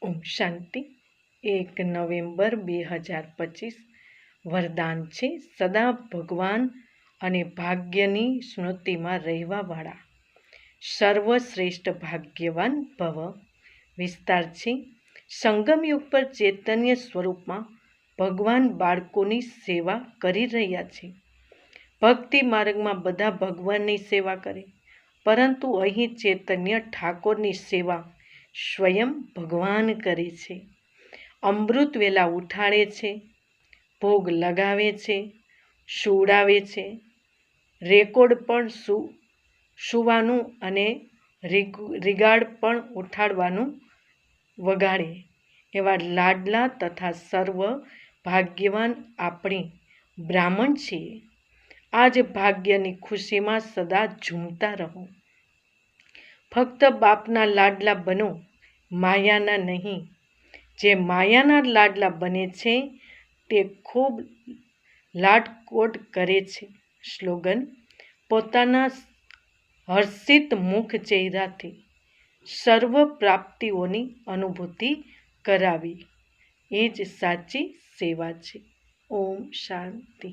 ઓમ શાંતિ 1 November 2025 વરદાન છે સદા ભગવાન અને ભાગ્યની સ્મૃતિમાં રહેવાવાળા સર્વશ્રેષ્ઠ ભાગ્યવાન ભવ. વિસ્તાર છે સંગમયુગ પર ચૈતન્ય સ્વરૂપમાં ભગવાન બાળકોની સેવા કરી રહ્યા છે. ભક્તિ માર્ગમાં બધા ભગવાનની સેવા કરે, પરંતુ અહીં ચૈતન્ય ઠાકોરની સેવા સ્વયં ભગવાન કરે છે. અમૃત વેલા ઉઠાડે છે, ભોગ લગાવે છે, સુવડાવે છે, રેકોર્ડ પણ સુવાનું અને રીગાડ પણ ઉઠાડવાનું વગાડે એવા લાડલા તથા સર્વ ભાગ્યવાન આપણે બ્રાહ્મણ છીએ. આજ ભાગ્યની ખુશીમાં સદા ઝૂમતા રહો. ફક્ત બાપના લાડલા બનો, માયાના નહીં. જે માયાના લાડલા બને છે તે ખૂબ લાડકોડ કરે છે. સ્લોગન: પોતાના હર્ષિત મુખ ચહેરાથી સર્વ પ્રાપ્તિઓની અનુભૂતિ કરાવી એ જ સાચી સેવા છે. ઓમ શાંતિ.